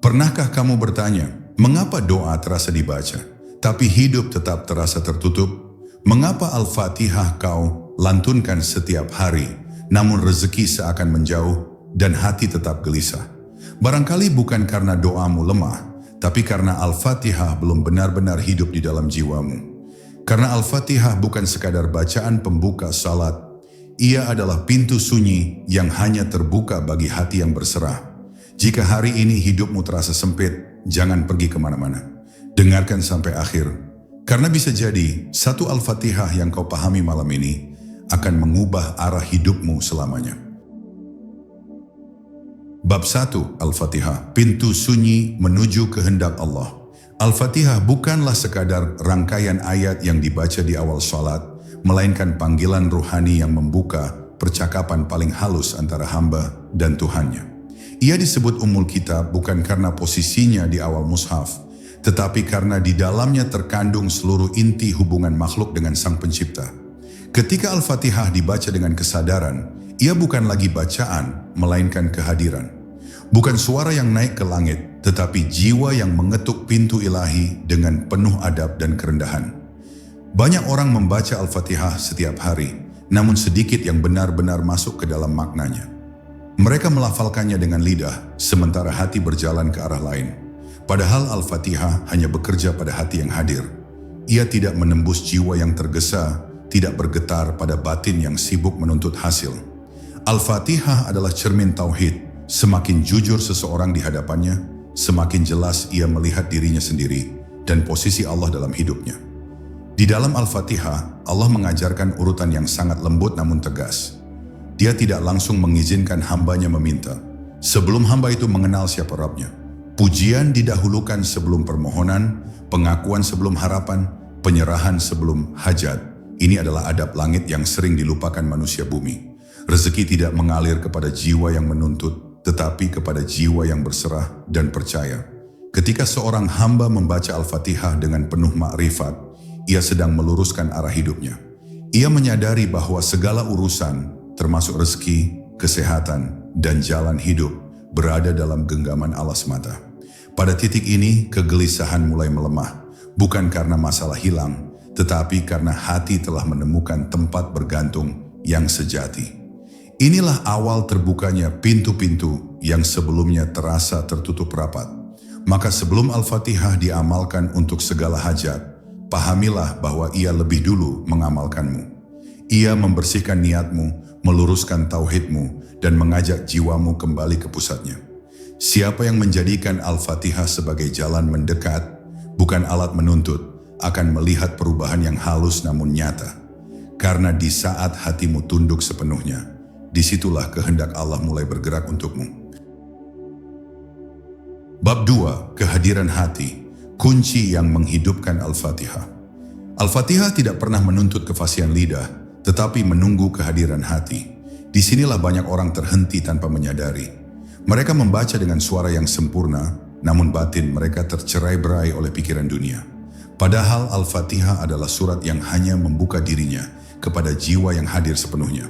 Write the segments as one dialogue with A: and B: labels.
A: Pernahkah kamu bertanya, mengapa doa terasa dibaca, tapi hidup tetap terasa tertutup? Mengapa Al-Fatihah kau lantunkan setiap hari, namun rezeki seakan menjauh dan hati tetap gelisah? Barangkali bukan karena doamu lemah, tapi karena Al-Fatihah belum benar-benar hidup di dalam jiwamu. Karena Al-Fatihah bukan sekadar bacaan pembuka salat, ia adalah pintu sunyi yang hanya terbuka bagi hati yang berserah. Jika hari ini hidupmu terasa sempit, jangan pergi kemana-mana. Dengarkan sampai akhir, karena bisa jadi satu Al-Fatihah yang kau pahami malam ini akan mengubah arah hidupmu selamanya. Bab 1 Al-Fatihah, pintu sunyi menuju kehendak Allah. Al-Fatihah bukanlah sekadar rangkaian ayat yang dibaca di awal salat, melainkan panggilan ruhani yang membuka percakapan paling halus antara hamba dan Tuhannya. Ia disebut Ummul Kitab bukan karena posisinya di awal mushaf, tetapi karena di dalamnya terkandung seluruh inti hubungan makhluk dengan Sang Pencipta. Ketika Al-Fatihah dibaca dengan kesadaran, ia bukan lagi bacaan, melainkan kehadiran. Bukan suara yang naik ke langit, tetapi jiwa yang mengetuk pintu ilahi dengan penuh adab dan kerendahan. Banyak orang membaca Al-Fatihah setiap hari, namun sedikit yang benar-benar masuk ke dalam maknanya. Mereka melafalkannya dengan lidah, sementara hati berjalan ke arah lain. Padahal Al-Fatihah hanya bekerja pada hati yang hadir. Ia tidak menembus jiwa yang tergesa, tidak bergetar pada batin yang sibuk menuntut hasil. Al-Fatihah adalah cermin tauhid. Semakin jujur seseorang di hadapannya, semakin jelas ia melihat dirinya sendiri dan posisi Allah dalam hidupnya. Di dalam Al-Fatihah, Allah mengajarkan urutan yang sangat lembut namun tegas. Dia tidak langsung mengizinkan hambanya meminta, sebelum hamba itu mengenal siapa Rabbnya. Pujian didahulukan sebelum permohonan, pengakuan sebelum harapan, penyerahan sebelum hajat. Ini adalah adab langit yang sering dilupakan manusia bumi. Rezeki tidak mengalir kepada jiwa yang menuntut, tetapi kepada jiwa yang berserah dan percaya. Ketika seorang hamba membaca Al-Fatihah dengan penuh makrifat, ia sedang meluruskan arah hidupnya. Ia menyadari bahwa segala urusan, termasuk rezeki, kesehatan, dan jalan hidup, berada dalam genggaman Allah semata. Pada titik ini, kegelisahan mulai melemah, bukan karena masalah hilang, tetapi karena hati telah menemukan tempat bergantung yang sejati. Inilah awal terbukanya pintu-pintu yang sebelumnya terasa tertutup rapat. Maka sebelum Al-Fatihah diamalkan untuk segala hajat, pahamilah bahwa ia lebih dulu mengamalkanmu. Ia membersihkan niatmu, meluruskan tauhidmu, dan mengajak jiwamu kembali ke pusatnya. Siapa yang menjadikan Al-Fatihah sebagai jalan mendekat, bukan alat menuntut, akan melihat perubahan yang halus namun nyata. Karena di saat hatimu tunduk sepenuhnya, disitulah kehendak Allah mulai bergerak untukmu. Bab 2, kehadiran hati, kunci yang menghidupkan Al-Fatihah. Al-Fatihah tidak pernah menuntut kefasihan lidah, tetapi menunggu kehadiran hati. Disinilah banyak orang terhenti tanpa menyadari. Mereka membaca dengan suara yang sempurna, namun batin mereka tercerai-berai oleh pikiran dunia. Padahal Al-Fatihah adalah surat yang hanya membuka dirinya kepada jiwa yang hadir sepenuhnya.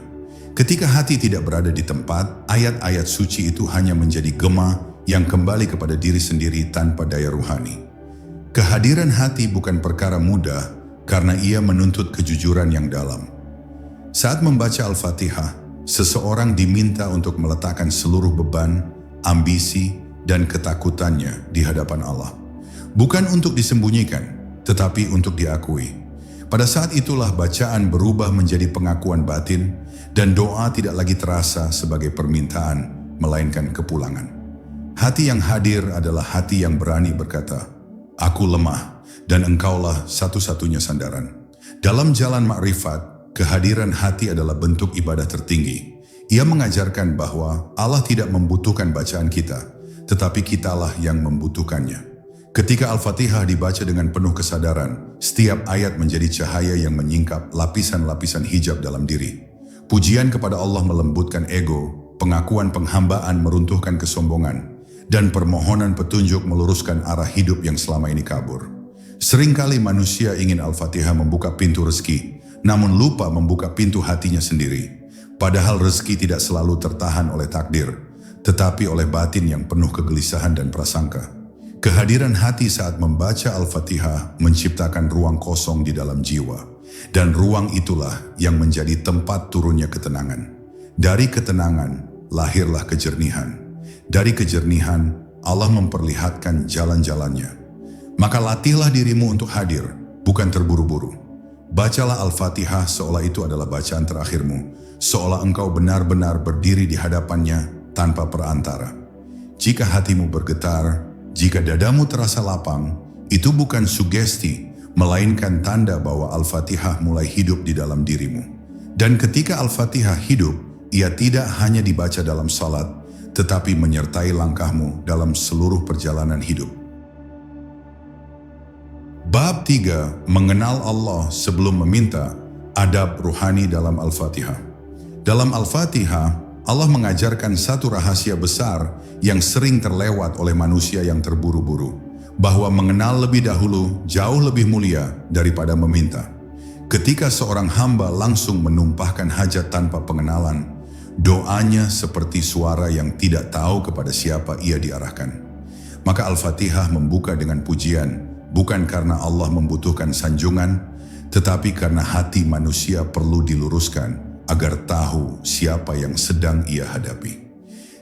A: Ketika hati tidak berada di tempat, ayat-ayat suci itu hanya menjadi gema yang kembali kepada diri sendiri tanpa daya ruhani. Kehadiran hati bukan perkara mudah karena ia menuntut kejujuran yang dalam. Saat membaca Al-Fatihah, seseorang diminta untuk meletakkan seluruh beban, ambisi, dan ketakutannya di hadapan Allah. Bukan untuk disembunyikan, tetapi untuk diakui. Pada saat itulah bacaan berubah menjadi pengakuan batin, dan doa tidak lagi terasa sebagai permintaan, melainkan kepulangan. Hati yang hadir adalah hati yang berani berkata, "Aku lemah, dan engkaulah satu-satunya sandaran." Dalam jalan makrifat, kehadiran hati adalah bentuk ibadah tertinggi. Ia mengajarkan bahwa Allah tidak membutuhkan bacaan kita, tetapi kitalah yang membutuhkannya. Ketika Al-Fatihah dibaca dengan penuh kesadaran, setiap ayat menjadi cahaya yang menyingkap lapisan-lapisan hijab dalam diri. Pujian kepada Allah melembutkan ego, pengakuan penghambaan meruntuhkan kesombongan, dan permohonan petunjuk meluruskan arah hidup yang selama ini kabur. Seringkali manusia ingin Al-Fatihah membuka pintu rezeki, namun lupa membuka pintu hatinya sendiri. Padahal rezeki tidak selalu tertahan oleh takdir, tetapi oleh batin yang penuh kegelisahan dan prasangka. Kehadiran hati saat membaca Al-Fatihah menciptakan ruang kosong di dalam jiwa, dan ruang itulah yang menjadi tempat turunnya ketenangan. Dari ketenangan lahirlah kejernihan. Dari kejernihan Allah memperlihatkan jalan-jalannya. Maka latihlah dirimu untuk hadir, bukan terburu-buru. Bacalah Al-Fatihah seolah itu adalah bacaan terakhirmu, seolah engkau benar-benar berdiri di hadapannya tanpa perantara. Jika hatimu bergetar, jika dadamu terasa lapang, itu bukan sugesti, melainkan tanda bahwa Al-Fatihah mulai hidup di dalam dirimu. Dan ketika Al-Fatihah hidup, ia tidak hanya dibaca dalam salat, tetapi menyertai langkahmu dalam seluruh perjalanan hidup. Bab 3. Mengenal Allah sebelum meminta, adab ruhani dalam Al-Fatihah. Dalam Al-Fatihah, Allah mengajarkan satu rahasia besar yang sering terlewat oleh manusia yang terburu-buru, bahwa mengenal lebih dahulu jauh lebih mulia daripada meminta. Ketika seorang hamba langsung menumpahkan hajat tanpa pengenalan, doanya seperti suara yang tidak tahu kepada siapa ia diarahkan. Maka Al-Fatihah membuka dengan pujian, bukan karena Allah membutuhkan sanjungan, tetapi karena hati manusia perlu diluruskan agar tahu siapa yang sedang ia hadapi.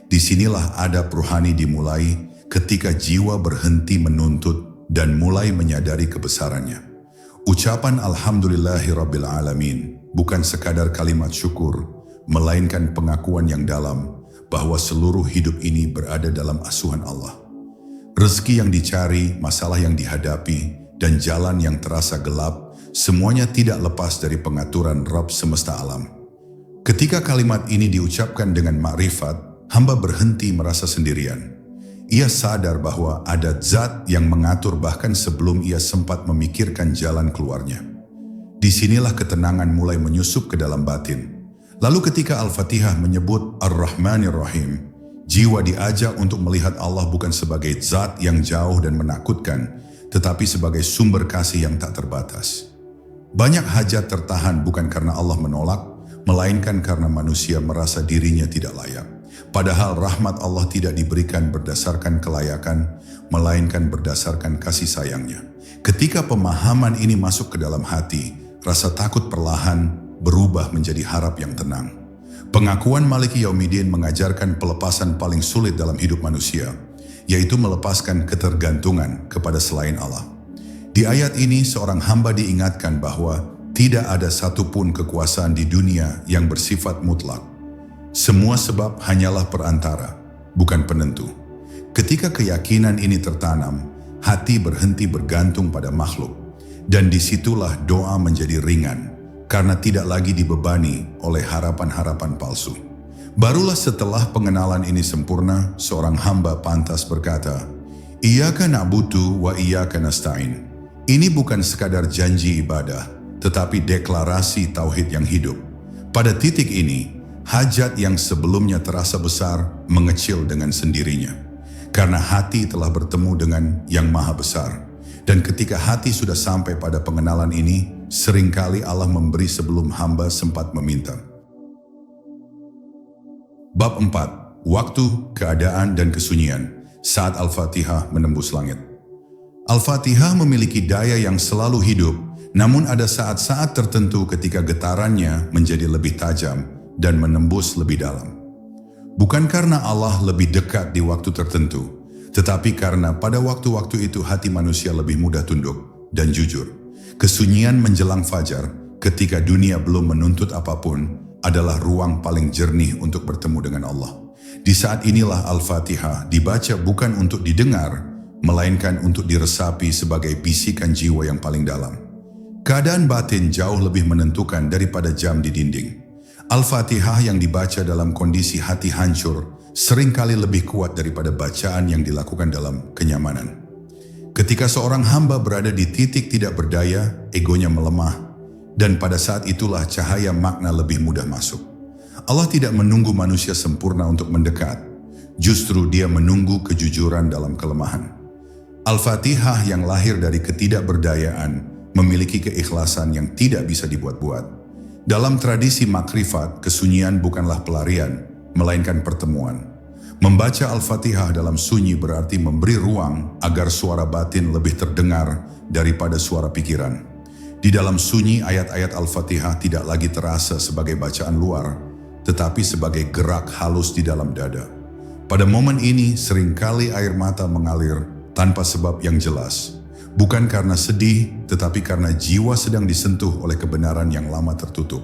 A: Disinilah adab ruhani dimulai ketika jiwa berhenti menuntut dan mulai menyadari kebesarannya. Ucapan Alhamdulillahirabbil alamin bukan sekadar kalimat syukur, melainkan pengakuan yang dalam bahwa seluruh hidup ini berada dalam asuhan Allah. Rezeki yang dicari, masalah yang dihadapi, dan jalan yang terasa gelap, semuanya tidak lepas dari pengaturan Rabb semesta alam. Ketika kalimat ini diucapkan dengan makrifat, hamba berhenti merasa sendirian. Ia sadar bahwa ada zat yang mengatur bahkan sebelum ia sempat memikirkan jalan keluarnya. Disinilah ketenangan mulai menyusup ke dalam batin. Lalu ketika Al-Fatihah menyebut Ar-Rahmanir Rahim, jiwa diajak untuk melihat Allah bukan sebagai zat yang jauh dan menakutkan, tetapi sebagai sumber kasih yang tak terbatas. Banyak hajat tertahan bukan karena Allah menolak, melainkan karena manusia merasa dirinya tidak layak. Padahal rahmat Allah tidak diberikan berdasarkan kelayakan, melainkan berdasarkan kasih sayangnya. Ketika pemahaman ini masuk ke dalam hati, rasa takut perlahan berubah menjadi harap yang tenang. Pengakuan Maliki Yaumiddin mengajarkan pelepasan paling sulit dalam hidup manusia, yaitu melepaskan ketergantungan kepada selain Allah. Di ayat ini seorang hamba diingatkan bahwa tidak ada satupun kekuasaan di dunia yang bersifat mutlak. Semua sebab hanyalah perantara, bukan penentu. Ketika keyakinan ini tertanam, hati berhenti bergantung pada makhluk, dan disitulah doa menjadi ringan, karena tidak lagi dibebani oleh harapan-harapan palsu. Barulah setelah pengenalan ini sempurna, seorang hamba pantas berkata, Iyyaka na'budu wa iyyaka nasta'in. Ini bukan sekadar janji ibadah, tetapi deklarasi tauhid yang hidup. Pada titik ini, hajat yang sebelumnya terasa besar mengecil dengan sendirinya, karena hati telah bertemu dengan yang maha besar. Dan ketika hati sudah sampai pada pengenalan ini, seringkali Allah memberi sebelum hamba sempat meminta. Bab 4. Waktu, keadaan, dan kesunyian saat Al-Fatihah menembus langit. Al-Fatihah memiliki daya yang selalu hidup, namun ada saat-saat tertentu ketika getarannya menjadi lebih tajam dan menembus lebih dalam. Bukan karena Allah lebih dekat di waktu tertentu, tetapi karena pada waktu-waktu itu hati manusia lebih mudah tunduk dan jujur. Kesunyian menjelang fajar, ketika dunia belum menuntut apapun, adalah ruang paling jernih untuk bertemu dengan Allah. Di saat inilah Al-Fatihah dibaca bukan untuk didengar, melainkan untuk diresapi sebagai bisikan jiwa yang paling dalam. Keadaan batin jauh lebih menentukan daripada jam di dinding. Al-Fatihah yang dibaca dalam kondisi hati hancur seringkali lebih kuat daripada bacaan yang dilakukan dalam kenyamanan. Ketika seorang hamba berada di titik tidak berdaya, egonya melemah, dan pada saat itulah cahaya makna lebih mudah masuk. Allah tidak menunggu manusia sempurna untuk mendekat, justru Dia menunggu kejujuran dalam kelemahan. Al-Fatihah yang lahir dari ketidakberdayaan memiliki keikhlasan yang tidak bisa dibuat-buat. Dalam tradisi makrifat, kesunyian bukanlah pelarian, melainkan pertemuan. Membaca Al-Fatihah dalam sunyi berarti memberi ruang agar suara batin lebih terdengar daripada suara pikiran. Di dalam sunyi, ayat-ayat Al-Fatihah tidak lagi terasa sebagai bacaan luar, tetapi sebagai gerak halus di dalam dada. Pada momen ini, seringkali air mata mengalir tanpa sebab yang jelas. Bukan karena sedih, tetapi karena jiwa sedang disentuh oleh kebenaran yang lama tertutup.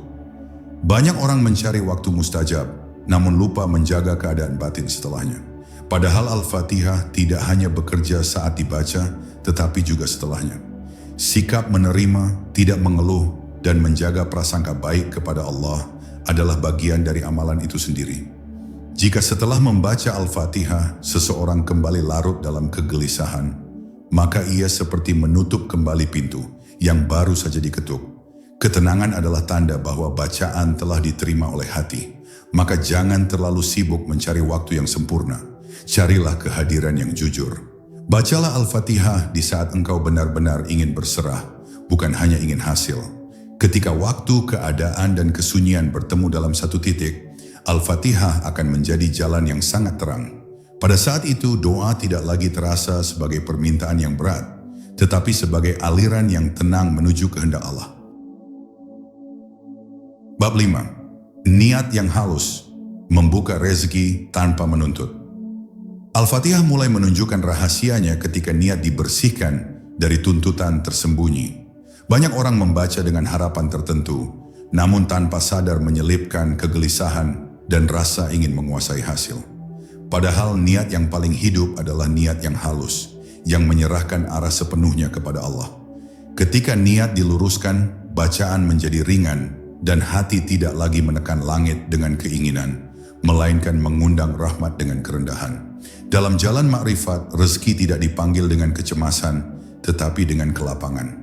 A: Banyak orang mencari waktu mustajab, namun lupa menjaga keadaan batin setelahnya. Padahal Al-Fatihah tidak hanya bekerja saat dibaca, tetapi juga setelahnya. Sikap menerima, tidak mengeluh, dan menjaga prasangka baik kepada Allah adalah bagian dari amalan itu sendiri. Jika setelah membaca Al-Fatihah, seseorang kembali larut dalam kegelisahan, maka ia seperti menutup kembali pintu yang baru saja diketuk. Ketenangan adalah tanda bahwa bacaan telah diterima oleh hati. Maka jangan terlalu sibuk mencari waktu yang sempurna. Carilah kehadiran yang jujur. Bacalah Al-Fatihah di saat engkau benar-benar ingin berserah, bukan hanya ingin hasil. Ketika waktu, keadaan, dan kesunyian bertemu dalam satu titik, Al-Fatihah akan menjadi jalan yang sangat terang. Pada saat itu, doa tidak lagi terasa sebagai permintaan yang berat, tetapi sebagai aliran yang tenang menuju kehendak Allah. Bab 5. Niat yang halus, membuka rezeki tanpa menuntut. Al-Fatihah mulai menunjukkan rahasianya ketika niat dibersihkan dari tuntutan tersembunyi. Banyak orang membaca dengan harapan tertentu, namun tanpa sadar menyelipkan kegelisahan dan rasa ingin menguasai hasil. Padahal niat yang paling hidup adalah niat yang halus, yang menyerahkan arah sepenuhnya kepada Allah. Ketika niat diluruskan, bacaan menjadi ringan, dan hati tidak lagi menekan langit dengan keinginan, melainkan mengundang rahmat dengan kerendahan. Dalam jalan makrifat, rezeki tidak dipanggil dengan kecemasan, tetapi dengan kelapangan.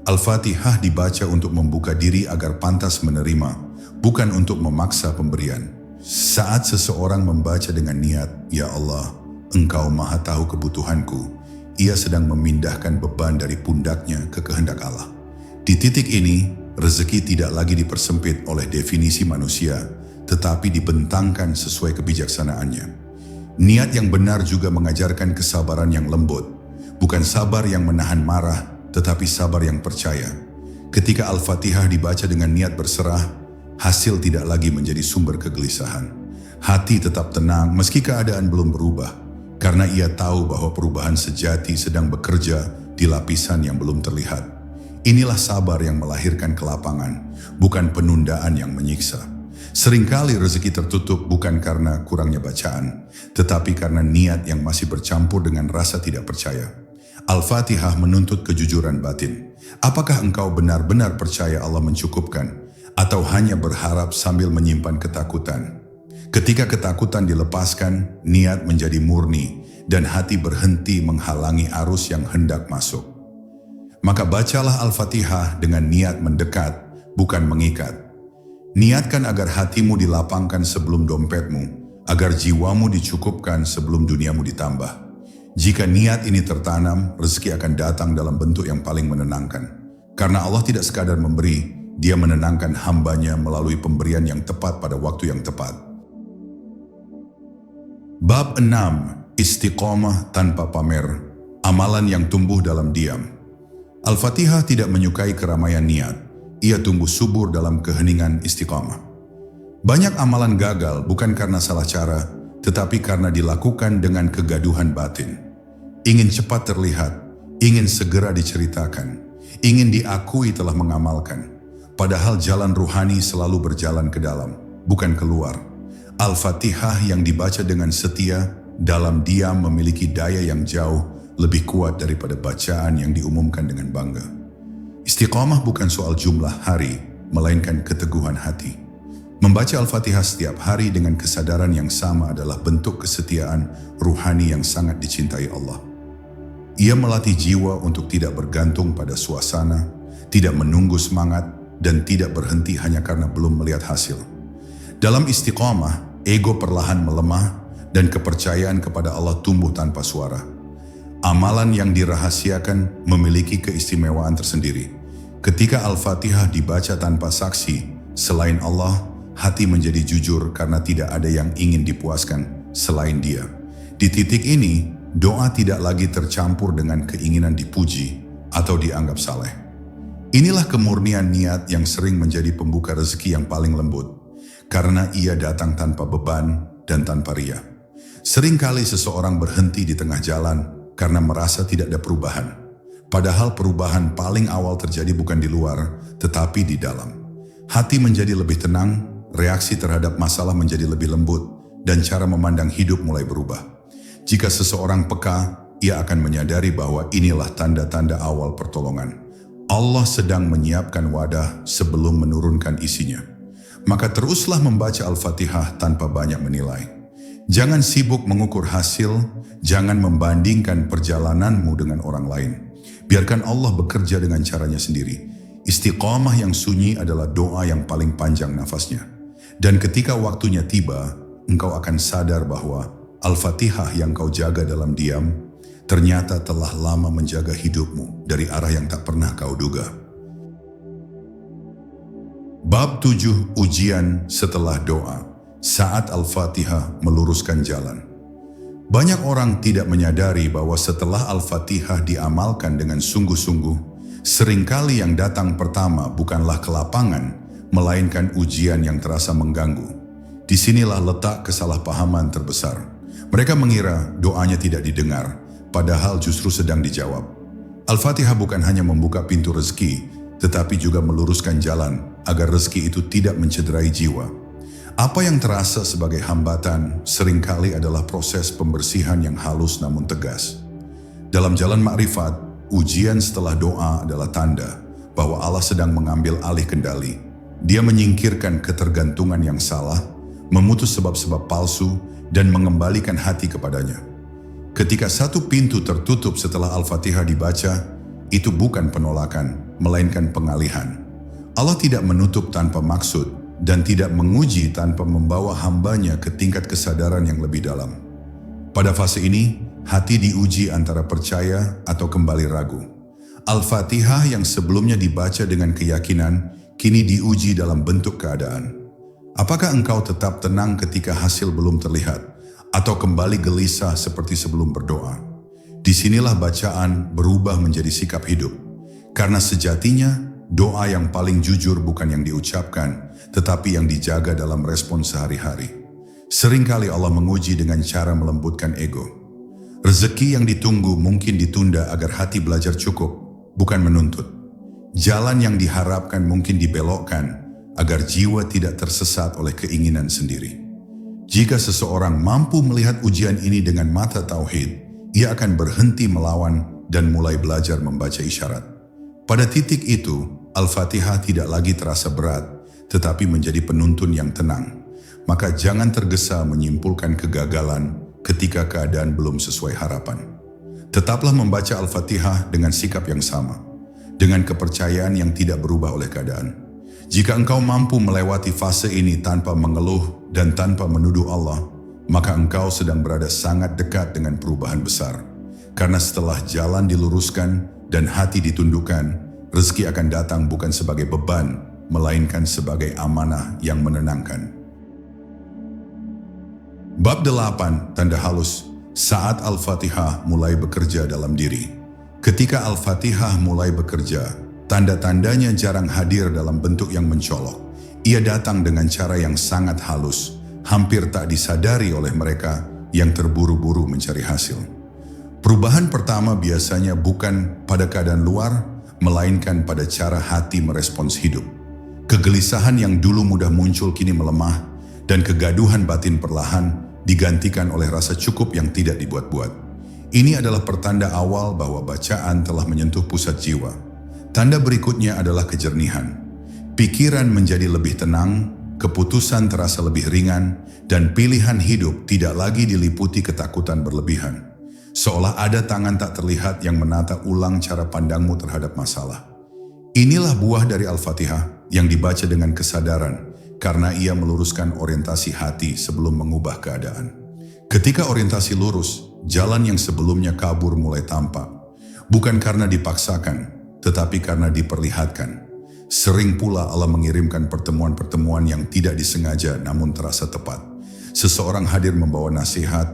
A: Al-Fatihah dibaca untuk membuka diri agar pantas menerima, bukan untuk memaksa pemberian. Saat seseorang membaca dengan niat, "Ya Allah, Engkau Maha Tahu kebutuhanku," ia sedang memindahkan beban dari pundaknya ke kehendak Allah. Di titik ini, rezeki tidak lagi dipersempit oleh definisi manusia, tetapi dibentangkan sesuai kebijaksanaannya. Niat yang benar juga mengajarkan kesabaran yang lembut, bukan sabar yang menahan marah, tetapi sabar yang percaya. Ketika Al-Fatihah dibaca dengan niat berserah, hasil tidak lagi menjadi sumber kegelisahan. Hati tetap tenang meski keadaan belum berubah, karena ia tahu bahwa perubahan sejati sedang bekerja di lapisan yang belum terlihat. Inilah sabar yang melahirkan kelapangan, bukan penundaan yang menyiksa. Seringkali rezeki tertutup bukan karena kurangnya bacaan, tetapi karena niat yang masih bercampur dengan rasa tidak percaya. Al-Fatihah menuntut kejujuran batin. Apakah engkau benar-benar percaya Allah mencukupkan, atau hanya berharap sambil menyimpan ketakutan? Ketika ketakutan dilepaskan, niat menjadi murni, dan hati berhenti menghalangi arus yang hendak masuk. Maka bacalah Al-Fatihah dengan niat mendekat, bukan mengikat. Niatkan agar hatimu dilapangkan sebelum dompetmu, agar jiwamu dicukupkan sebelum duniamu ditambah. Jika niat ini tertanam, rezeki akan datang dalam bentuk yang paling menenangkan. Karena Allah tidak sekadar memberi, Dia menenangkan hambanya melalui pemberian yang tepat pada waktu yang tepat. Bab 6. Istiqomah tanpa pamer, amalan yang tumbuh dalam diam. Al-Fatihah tidak menyukai keramaian niat, ia tumbuh subur dalam keheningan istiqamah. Banyak amalan gagal bukan karena salah cara, tetapi karena dilakukan dengan kegaduhan batin. Ingin cepat terlihat, ingin segera diceritakan, ingin diakui telah mengamalkan. Padahal jalan ruhani selalu berjalan ke dalam, bukan keluar. Al-Fatihah yang dibaca dengan setia, dalam diam memiliki daya yang jauh lebih kuat daripada bacaan yang diumumkan dengan bangga. Istiqamah bukan soal jumlah hari, melainkan keteguhan hati. Membaca Al-Fatihah setiap hari dengan kesadaran yang sama adalah bentuk kesetiaan ruhani yang sangat dicintai Allah. Ia melatih jiwa untuk tidak bergantung pada suasana, tidak menunggu semangat, dan tidak berhenti hanya karena belum melihat hasil. Dalam istiqamah, ego perlahan melemah dan kepercayaan kepada Allah tumbuh tanpa suara. Amalan yang dirahasiakan memiliki keistimewaan tersendiri. Ketika Al-Fatihah dibaca tanpa saksi, selain Allah, hati menjadi jujur karena tidak ada yang ingin dipuaskan selain Dia. Di titik ini, doa tidak lagi tercampur dengan keinginan dipuji atau dianggap saleh. Inilah kemurnian niat yang sering menjadi pembuka rezeki yang paling lembut, karena ia datang tanpa beban dan tanpa ria. Seringkali seseorang berhenti di tengah jalan karena merasa tidak ada perubahan. Padahal perubahan paling awal terjadi bukan di luar, tetapi di dalam. Hati menjadi lebih tenang, reaksi terhadap masalah menjadi lebih lembut, dan cara memandang hidup mulai berubah. Jika seseorang peka, ia akan menyadari bahwa inilah tanda-tanda awal pertolongan. Allah sedang menyiapkan wadah sebelum menurunkan isinya. Maka teruslah membaca Al-Fatihah tanpa banyak menilai. Jangan sibuk mengukur hasil, jangan membandingkan perjalananmu dengan orang lain. Biarkan Allah bekerja dengan caranya sendiri. Istiqamah yang sunyi adalah doa yang paling panjang nafasnya. Dan ketika waktunya tiba, engkau akan sadar bahwa Al-Fatihah yang kau jaga dalam diam, ternyata telah lama menjaga hidupmu dari arah yang tak pernah kau duga. Bab 7, ujian setelah doa. Saat Al-Fatihah meluruskan jalan. Banyak orang tidak menyadari bahwa setelah Al-Fatihah diamalkan dengan sungguh-sungguh, seringkali yang datang pertama bukanlah kelapangan, melainkan ujian yang terasa mengganggu. Disinilah letak kesalahpahaman terbesar. Mereka mengira doanya tidak didengar, padahal justru sedang dijawab. Al-Fatihah bukan hanya membuka pintu rezeki, tetapi juga meluruskan jalan agar rezeki itu tidak mencederai jiwa. Apa yang terasa sebagai hambatan seringkali adalah proses pembersihan yang halus namun tegas. Dalam jalan makrifat, ujian setelah doa adalah tanda bahwa Allah sedang mengambil alih kendali. Dia menyingkirkan ketergantungan yang salah, memutus sebab-sebab palsu, dan mengembalikan hati kepadanya. Ketika satu pintu tertutup setelah Al-Fatihah dibaca, itu bukan penolakan, melainkan pengalihan. Allah tidak menutup tanpa maksud dan tidak menguji tanpa membawa hambanya ke tingkat kesadaran yang lebih dalam. Pada fase ini, hati diuji antara percaya atau kembali ragu. Al-Fatihah yang sebelumnya dibaca dengan keyakinan, kini diuji dalam bentuk keadaan. Apakah engkau tetap tenang ketika hasil belum terlihat, atau kembali gelisah seperti sebelum berdoa? Disinilah bacaan berubah menjadi sikap hidup. Karena sejatinya, doa yang paling jujur bukan yang diucapkan, tetapi yang dijaga dalam respon sehari-hari. Seringkali Allah menguji dengan cara melembutkan ego. Rezeki yang ditunggu mungkin ditunda agar hati belajar cukup, bukan menuntut. Jalan yang diharapkan mungkin dibelokkan, agar jiwa tidak tersesat oleh keinginan sendiri. Jika seseorang mampu melihat ujian ini dengan mata tauhid, ia akan berhenti melawan dan mulai belajar membaca isyarat. Pada titik itu, Al-Fatihah tidak lagi terasa berat, tetapi menjadi penuntun yang tenang. Maka jangan tergesa menyimpulkan kegagalan ketika keadaan belum sesuai harapan. Tetaplah membaca Al-Fatihah dengan sikap yang sama, dengan kepercayaan yang tidak berubah oleh keadaan. Jika engkau mampu melewati fase ini tanpa mengeluh dan tanpa menuduh Allah, maka engkau sedang berada sangat dekat dengan perubahan besar. Karena setelah jalan diluruskan dan hati ditundukkan, rezeki akan datang bukan sebagai beban, melainkan sebagai amanah yang menenangkan. Bab 8, tanda halus. Saat Al-Fatihah mulai bekerja dalam diri. Ketika Al-Fatihah mulai bekerja, tanda-tandanya jarang hadir dalam bentuk yang mencolok. Ia datang dengan cara yang sangat halus, hampir tak disadari oleh mereka yang terburu-buru mencari hasil. Perubahan pertama biasanya bukan pada keadaan luar, melainkan pada cara hati merespons hidup. Kegelisahan yang dulu mudah muncul kini melemah, dan kegaduhan batin perlahan digantikan oleh rasa cukup yang tidak dibuat-buat. Ini adalah pertanda awal bahwa bacaan telah menyentuh pusat jiwa. Tanda berikutnya adalah kejernihan. Pikiran menjadi lebih tenang, keputusan terasa lebih ringan, dan pilihan hidup tidak lagi diliputi ketakutan berlebihan. Seolah ada tangan tak terlihat yang menata ulang cara pandangmu terhadap masalah. Inilah buah dari Al-Fatihah yang dibaca dengan kesadaran, karena ia meluruskan orientasi hati sebelum mengubah keadaan. Ketika orientasi lurus, jalan yang sebelumnya kabur mulai tampak. Bukan karena dipaksakan, tetapi karena diperlihatkan. Sering pula Allah mengirimkan pertemuan-pertemuan yang tidak disengaja namun terasa tepat. Seseorang hadir membawa nasihat,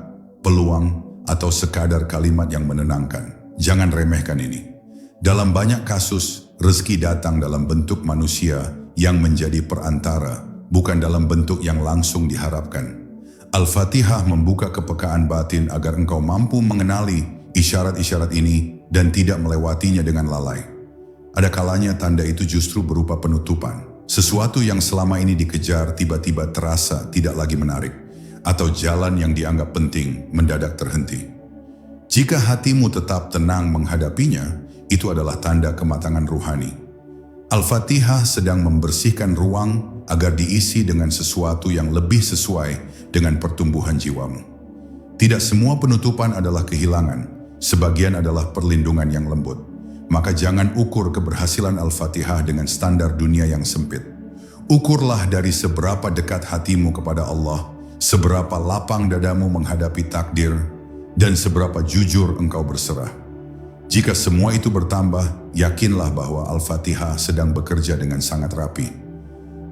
A: peluang, atau sekadar kalimat yang menenangkan. Jangan remehkan ini. Dalam banyak kasus, rezeki datang dalam bentuk manusia yang menjadi perantara, bukan dalam bentuk yang langsung diharapkan. Al-Fatihah membuka kepekaan batin agar engkau mampu mengenali isyarat-isyarat ini dan tidak melewatinya dengan lalai. Ada kalanya tanda itu justru berupa penutupan. Sesuatu yang selama ini dikejar tiba-tiba terasa tidak lagi menarik, atau jalan yang dianggap penting mendadak terhenti. Jika hatimu tetap tenang menghadapinya, itu adalah tanda kematangan ruhani. Al-Fatihah sedang membersihkan ruang agar diisi dengan sesuatu yang lebih sesuai dengan pertumbuhan jiwamu. Tidak semua penutupan adalah kehilangan, sebagian adalah perlindungan yang lembut. Maka jangan ukur keberhasilan Al-Fatihah dengan standar dunia yang sempit. Ukurlah dari seberapa dekat hatimu kepada Allah, seberapa lapang dadamu menghadapi takdir, dan seberapa jujur engkau berserah. Jika semua itu bertambah, yakinlah bahwa Al-Fatihah sedang bekerja dengan sangat rapi.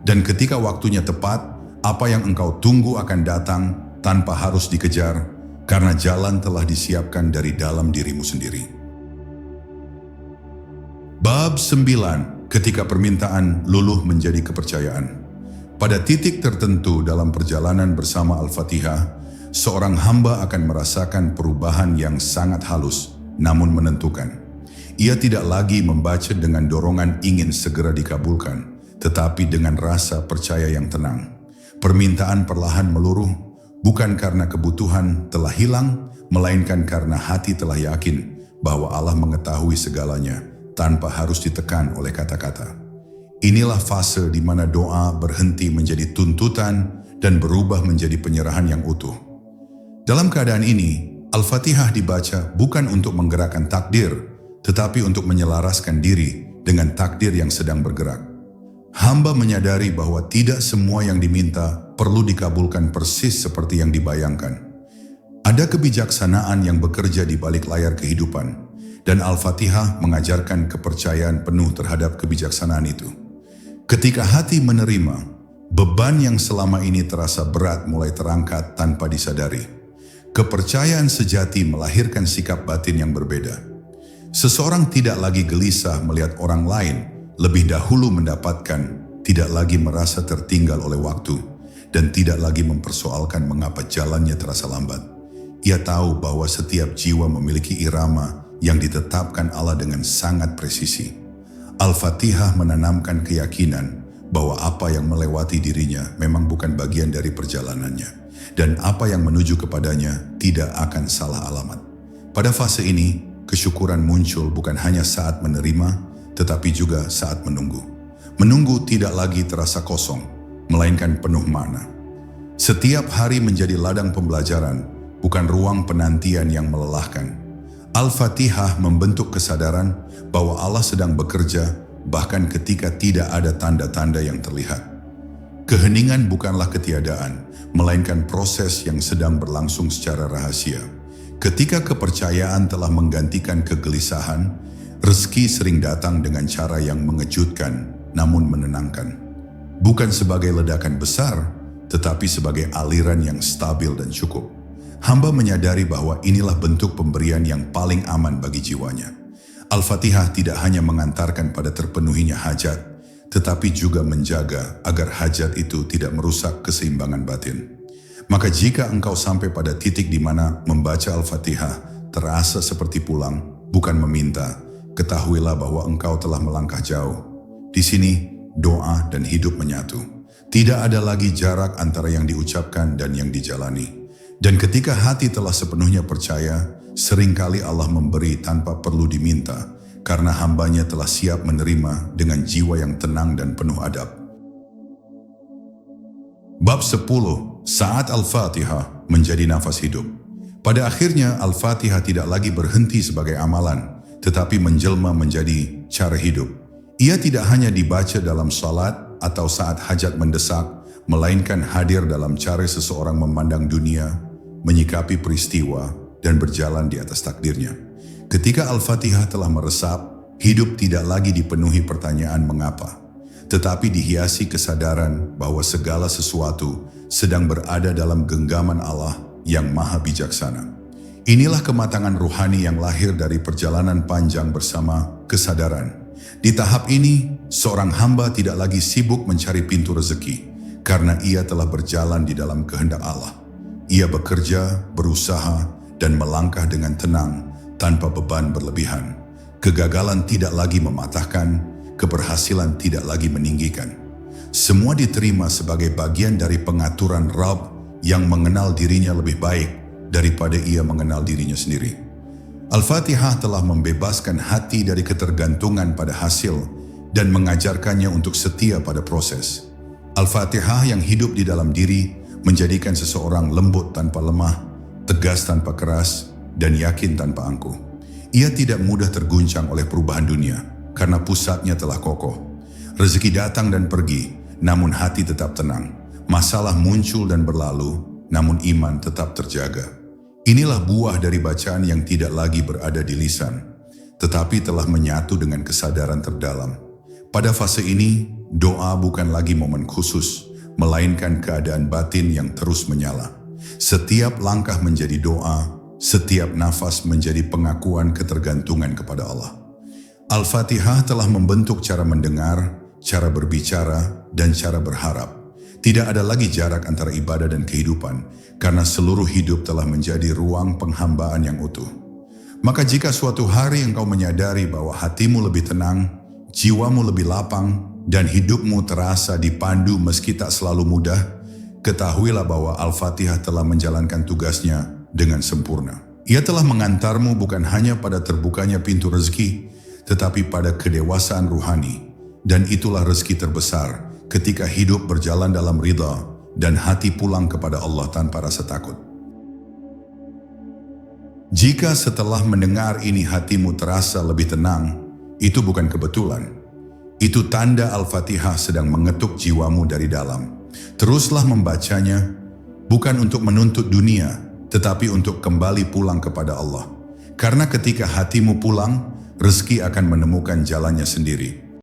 A: Dan ketika waktunya tepat, apa yang engkau tunggu akan datang tanpa harus dikejar, karena jalan telah disiapkan dari dalam dirimu sendiri. Bab 9. Ketika permintaan luluh menjadi kepercayaan. Pada titik tertentu dalam perjalanan bersama Al-Fatihah, seorang hamba akan merasakan perubahan yang sangat halus, namun menentukan. Ia tidak lagi membaca dengan dorongan ingin segera dikabulkan, tetapi dengan rasa percaya yang tenang. Permintaan perlahan meluruh, bukan karena kebutuhan telah hilang, melainkan karena hati telah yakin bahwa Allah mengetahui segalanya, tanpa harus ditekan oleh kata-kata. Inilah fase di mana doa berhenti menjadi tuntutan dan berubah menjadi penyerahan yang utuh. Dalam keadaan ini, Al-Fatihah dibaca bukan untuk menggerakkan takdir, tetapi untuk menyelaraskan diri dengan takdir yang sedang bergerak. Hamba menyadari bahwa tidak semua yang diminta perlu dikabulkan persis seperti yang dibayangkan. Ada kebijaksanaan yang bekerja di balik layar kehidupan, dan Al-Fatihah mengajarkan kepercayaan penuh terhadap kebijaksanaan itu. Ketika hati menerima, beban yang selama ini terasa berat mulai terangkat tanpa disadari. Kepercayaan sejati melahirkan sikap batin yang berbeda. Seseorang tidak lagi gelisah melihat orang lain lebih dahulu mendapatkan, tidak lagi merasa tertinggal oleh waktu, dan tidak lagi mempersoalkan mengapa jalannya terasa lambat. Ia tahu bahwa setiap jiwa memiliki irama yang ditetapkan Allah dengan sangat presisi. Al-Fatihah menanamkan keyakinan bahwa apa yang melewati dirinya memang bukan bagian dari perjalanannya, dan apa yang menuju kepadanya tidak akan salah alamat. Pada fase ini, kesyukuran muncul bukan hanya saat menerima, tetapi juga saat menunggu. Menunggu tidak lagi terasa kosong, melainkan penuh makna. Setiap hari menjadi ladang pembelajaran, bukan ruang penantian yang melelahkan. Al-Fatihah membentuk kesadaran bahwa Allah sedang bekerja bahkan ketika tidak ada tanda-tanda yang terlihat. Keheningan bukanlah ketiadaan, melainkan proses yang sedang berlangsung secara rahasia. Ketika kepercayaan telah menggantikan kegelisahan, rezeki sering datang dengan cara yang mengejutkan namun menenangkan. Bukan sebagai ledakan besar, tetapi sebagai aliran yang stabil dan cukup. Hamba menyadari bahwa inilah bentuk pemberian yang paling aman bagi jiwanya. Al-Fatihah tidak hanya mengantarkan pada terpenuhinya hajat, tetapi juga menjaga agar hajat itu tidak merusak keseimbangan batin. Maka jika engkau sampai pada titik di mana membaca Al-Fatihah terasa seperti pulang, bukan meminta, ketahuilah bahwa engkau telah melangkah jauh. Di sini, doa dan hidup menyatu. Tidak ada lagi jarak antara yang diucapkan dan yang dijalani. Dan ketika hati telah sepenuhnya percaya, seringkali Allah memberi tanpa perlu diminta, karena hambanya telah siap menerima dengan jiwa yang tenang dan penuh adab. Bab 10. Saat Al-Fatihah menjadi nafas hidup. Pada akhirnya, Al-Fatihah tidak lagi berhenti sebagai amalan, tetapi menjelma menjadi cara hidup. Ia tidak hanya dibaca dalam salat atau saat hajat mendesak, melainkan hadir dalam cara seseorang memandang dunia, menyikapi peristiwa, dan berjalan di atas takdirnya. Ketika Al-Fatihah telah meresap, hidup tidak lagi dipenuhi pertanyaan mengapa, tetapi dihiasi kesadaran bahwa segala sesuatu sedang berada dalam genggaman Allah yang maha bijaksana. Inilah kematangan ruhani yang lahir dari perjalanan panjang bersama kesadaran. Di tahap ini, seorang hamba tidak lagi sibuk mencari pintu rezeki, karena ia telah berjalan di dalam kehendak Allah. Ia bekerja, berusaha, dan melangkah dengan tenang, tanpa beban berlebihan. Kegagalan tidak lagi mematahkan, keberhasilan tidak lagi meninggikan. Semua diterima sebagai bagian dari pengaturan Rabb yang mengenal dirinya lebih baik daripada ia mengenal dirinya sendiri. Al-Fatihah telah membebaskan hati dari ketergantungan pada hasil dan mengajarkannya untuk setia pada proses. Al-Fatihah yang hidup di dalam diri menjadikan seseorang lembut tanpa lemah, tegas tanpa keras, dan yakin tanpa angkuh. Ia tidak mudah terguncang oleh perubahan dunia karena pusatnya telah kokoh. Rezeki datang dan pergi, namun hati tetap tenang. Masalah muncul dan berlalu, namun iman tetap terjaga. Inilah buah dari bacaan yang tidak lagi berada di lisan, tetapi telah menyatu dengan kesadaran terdalam. Pada fase ini, doa bukan lagi momen khusus, melainkan keadaan batin yang terus menyala. Setiap langkah menjadi doa, setiap nafas menjadi pengakuan ketergantungan kepada Allah. Al-Fatihah telah membentuk cara mendengar, cara berbicara, dan cara berharap. Tidak ada lagi jarak antara ibadah dan kehidupan, karena seluruh hidup telah menjadi ruang penghambaan yang utuh. Maka jika suatu hari engkau menyadari bahwa hatimu lebih tenang, jiwamu lebih lapang, dan hidupmu terasa dipandu meski tak selalu mudah, ketahuilah bahwa Al-Fatihah telah menjalankan tugasnya dengan sempurna. Ia telah mengantarmu bukan hanya pada terbukanya pintu rezeki, tetapi pada kedewasaan ruhani. Dan itulah rezeki terbesar ketika hidup berjalan dalam ridha dan hati pulang kepada Allah tanpa rasa takut. Jika setelah mendengar ini hatimu terasa lebih tenang, itu bukan kebetulan. Itu tanda Al-Fatihah sedang mengetuk jiwamu dari dalam. Teruslah membacanya, bukan untuk menuntut dunia, tetapi untuk kembali pulang kepada Allah. Karena ketika hatimu pulang, rezeki akan menemukan jalannya sendiri.